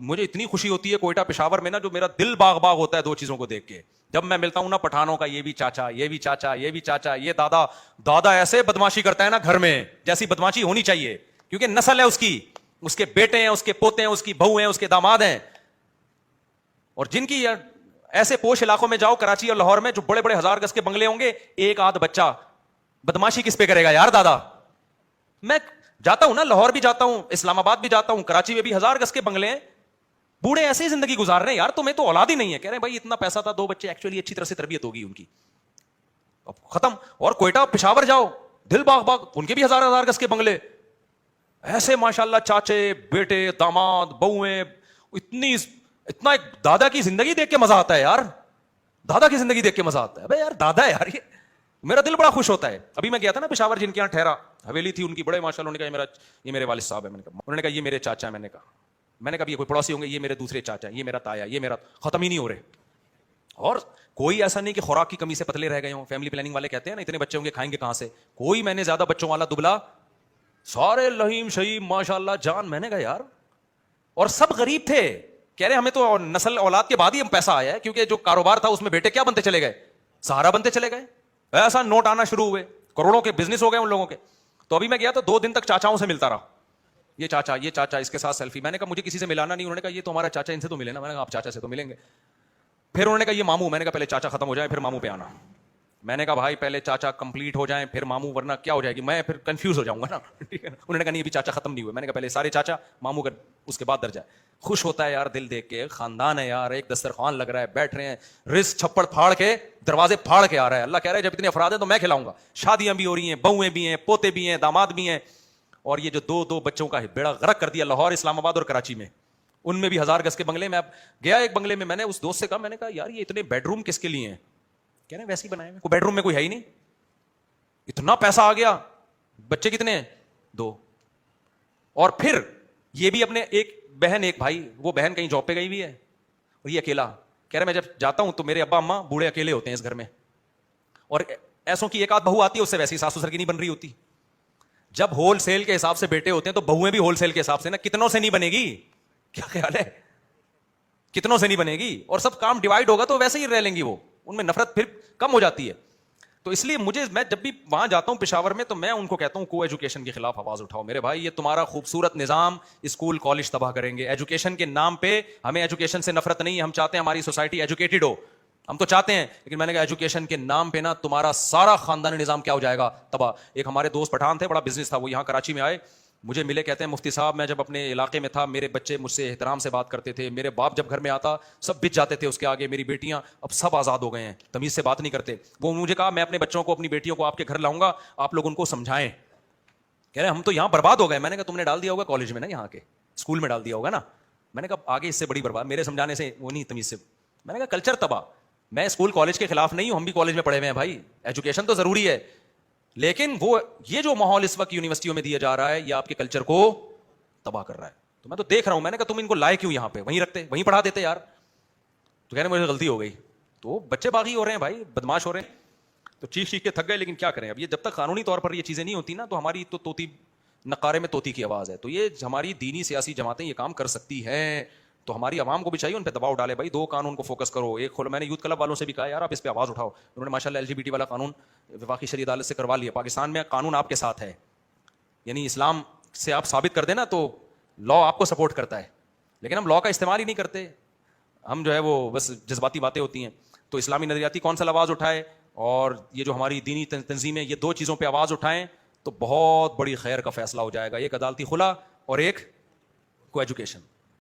مجھے اتنی خوشی ہوتی ہے کوئٹہ پشاور میں نا, جو میرا دل باغ باغ ہوتا ہے دو چیزوں کو دیکھ کے. جب میں ملتا ہوں نا پٹھانوں کا, یہ بھی چاچا, یہ بھی چاچا, یہ بھی چاچا, یہ دادا. دادا ایسے بدماشی کرتا ہے نا گھر میں جیسی بدماشی ہونی چاہیے, کیونکہ نسل ہے اس کی, اس کے بیٹے ہیں, اس کے پوتے ہیں, اس کی بہو ہیں, اس کے داماد ہیں. اور جن کی ایسے پوش علاقوں میں جاؤ, کراچی اور لاہور میں, جو بڑے بڑے 1000 گز کے بنگلے ہوں گے, ایک آدھ بچہ, بدماشی کس پہ کرے گا یار دادا. میں جاتا ہوں نا, لاہور بھی جاتا ہوں, اسلام آباد بھی جاتا ہوں, کراچی میں بھی 1000 گز کے بنگلے ہیں, بوڑھے ایسے ہی زندگی گزار رہے ہیں یار. تمہیں تو اولاد ہی نہیں ہے. کہہ رہے ہیں بھائی اتنا پیسہ تھا, 2 بچے, ایکچولی اچھی طرح سے تربیت ہوگی ان کی, اب ختم. اور کوئٹہ پشاور جاؤ, دل باغ باغ, ان کے بھی 1000 گز کے بنگلے, ایسے ماشاءاللہ چاچے, بیٹے, داماد, بہویں, اتنا ایک دادا کی زندگی دیکھ کے مزہ آتا ہے یار. دادا کی زندگی دیکھ کے مزہ آتا ہے. بھائی یار دادا ہے یار, یہ میرا دل بڑا خوش ہوتا ہے. ابھی میں گیا تھا نا پشاور, جن کے یہاں ٹھہرا, حویلی تھی ان کی, بڑے ماشاءاللہ. انہوں نے کہا یہ میرے والد صاحب ہے. میں نے کہا, انہوں نے کہا یہ میرے چاچا ہے. میں نے کہا یہ کوئی پڑوسی ہوں گے, یہ میرے دوسرے چاچا ہیں, یہ میرا تایا, یہ میرا, ختم ہی نہیں ہو رہے. اور کوئی ایسا نہیں کہ خوراک کی کمی سے پتلے رہ گئے ہوں. فیملی پلاننگ والے کہتے ہیں نا اتنے بچے ہوں گے کھائیں گے کہاں سے. کوئی میں نے زیادہ بچوں والا دبلا, سارے لہیم شہیم ماشاءاللہ جان. میں نے کہا یار, اور سب غریب تھے. کہہ رہے ہمیں تو نسل اولاد کے بعد ہی ہم پیسہ آیا ہے, کیونکہ جو کاروبار تھا اس میں بیٹے کیا بنتے چلے گئے, سہارا بنتے چلے گئے. ایسا نوٹ آنا شروع ہوئے, کروڑوں کے بزنس ہو گئے ان لوگوں کے. تو ابھی میں گیا تو 2 دن تک چاچاؤں سے ملتا رہا, یہ چاچا, اس کے ساتھ سیلفی. میں نے کہا مجھے کسی سے ملانا نہیں. انہوں نے کہا یہ تو ہمارا چاچا, ان سے تو ملے نا. میں نے کہا آپ چاچا سے تو ملیں گے. پھر انہوں نے کہا یہ ماموں. میں نے کہا پہلے چاچا ختم ہو جائے پھر ماموں پہ آنا. میں نے کہا بھائی پہلے چاچا کمپلیٹ ہو جائیں پھر ماموں, ورنہ کیا ہو جائے گی, میں پھر کنفیوز ہو جاؤں گا نا. انہوں نے کہا نہیں ابھی چاچا ختم نہیں ہوئے. میں نے کہا پہلے سارے چاچا, ماموں کا اس کے بعد درجہ. خوش ہوتا ہے یار دل دیکھ کے. خاندان ہے یار, ایک دسترخوان لگ رہا ہے, بیٹھ رہے ہیں, رزق چھپڑ پھاڑ کے, دروازے پھاڑ کے آ رہا ہے. اللہ کہہ رہا ہے جب اتنے افراد ہیں تو میں کھلاؤں گا. شادیاں بھی ہو رہی ہیں, بہویں بھی ہیں, پوتے بھی ہیں, داماد بھی ہیں. اور یہ جو 2 بچوں کا بیڑا غرق کر دیا لاہور, اسلام آباد اور کراچی میں, ان میں بھی 1000 گز کے بنگلے. میں اب گیا ایک بنگلے میں, میں نے اس دوست سے کہا, میں نے کہا یار یہ اتنے بیڈ روم کس کے لیے ہیں. کہہ رہے ہیں ویسے ہی بنائے ہیں, کوئی بیڈ روم میں کوئی ہے ہی نہیں. اتنا پیسہ آ گیا. بچے کتنے ہیں, 2. اور پھر یہ بھی اپنے ایک بہن ایک بھائی, وہ بہن کہیں جاب پہ گئی ہوئی ہے, اور یہ اکیلا. کہہ رہے میں جب جاتا ہوں تو میرے ابا اماں بوڑھے اکیلے ہوتے ہیں اس گھر میں, اور ایسوں کی ایک آدھ بہو آتی ہے, اس سے ویسی ساس سسر کی نہیں بن رہی ہوتی. جب ہول سیل کے حساب سے بیٹے ہوتے ہیں تو بہویں بھی ہول سیل کے حساب سے نا, کتنوں سے نہیں بنے گی, کیا خیال ہے, کتنوں سے نہیں بنے گی. اور سب کام ڈیوائڈ ہوگا تو ویسے ہی رہ لیں گی وہ, ان میں نفرت پھر کم ہو جاتی ہے. تو اس لیے میں جب بھی وہاں جاتا ہوں پشاور میں, تو میں ان کو کہتا ہوں کو ایجوکیشن کے خلاف آواز اٹھاؤ میرے بھائی. یہ تمہارا خوبصورت نظام اسکول کالج تباہ کریں گے. ایجوکیشن کے نام پہ, ہمیں ایجوکیشن سے نفرت نہیں ہے, ہم چاہتے ہیں ہماری سوسائٹی ایجوکیٹڈ ہو, ہم تو چاہتے ہیں. لیکن میں نے کہا ایجوکیشن کے نام پہ نا تمہارا سارا خاندانی نظام کیا ہو جائے گا, تباہ. ایک ہمارے دوست پٹھان تھے, بڑا بزنس تھا, وہ یہاں کراچی میں آئے, مجھے ملے, کہتے ہیں مفتی صاحب میں جب اپنے علاقے میں تھا میرے بچے مجھ سے احترام سے بات کرتے تھے, میرے باپ جب گھر میں آتا سب بچ جاتے تھے اس کے آگے, میری بیٹیاں اب سب آزاد ہو گئے ہیں, تمیز سے بات نہیں کرتے. وہ مجھے کہا میں اپنے بچوں کو, اپنی بیٹیوں کو آپ کے گھر لاؤں گا, آپ لوگ ان کو سمجھائیں. کہہ رہے ہم تو یہاں برباد ہو گئے. میں نے کہا تم نے ڈال دیا ہوگا کالج میں نا, یہاں کے اسکول میں ڈال دیا ہوگا نا. میں نے کہا آگے اس سے بڑی برباد, میرے سمجھانے سے وہ نہیں, تمیز سے. میں نے کہا کلچر تباہ. میں اسکول کالج کے خلاف نہیں ہوں, ہم بھی کالج میں پڑھے ہوئے ہیں بھائی, ایجوکیشن تو ضروری ہے, لیکن وہ یہ جو ماحول اس وقت یونیورسٹیوں میں دیا جا رہا ہے یہ آپ کے کلچر کو تباہ کر رہا ہے. تو میں تو دیکھ رہا ہوں. میں نے کہا تم ان کو لائے کیوں یہاں پہ, وہیں رکھتے, وہیں پڑھا دیتے یار. تو کہنے مجھے غلطی ہو گئی. تو بچے باغی ہو رہے ہیں بھائی, بدماش ہو رہے ہیں, تو چیخ کے تھک گئے. لیکن کیا کریں, اب یہ جب تک قانونی طور پر یہ چیزیں نہیں ہوتی نا, تو ہماری تو طوطی نقارے میں طوطی کی آواز ہے. تو یہ ہماری دینی سیاسی جماعتیں یہ کام کر سکتی ہیں, تو ہماری عوام کو بھی چاہیے ان پہ دباؤ ڈالے. بھائی 2 قانون کو فوکس کرو. ایک میں نے یوتھ کلب والوں سے بھی کہا یار آپ اس پہ آواز اٹھاؤ. انہوں نے ماشاءاللہ LGBT والا قانون وفاقی شرعی عدالت سے کروا لیا. پاکستان میں قانون آپ کے ساتھ ہے, یعنی اسلام سے آپ ثابت کر دیں نا تو لا آپ کو سپورٹ کرتا ہے. لیکن ہم لا کا استعمال ہی نہیں کرتے, ہم جو ہے وہ بس جذباتی باتیں ہوتی ہیں. تو اسلامی نظریاتی کونسل آواز اٹھائے, اور یہ جو ہماری دینی تنظیمیں یہ 2 چیزوں پہ آواز اٹھائیں تو بہت بڑی خیر کا فیصلہ ہو جائے گا. ایک عدالتی خلا اور ایک کو ایجوکیشن.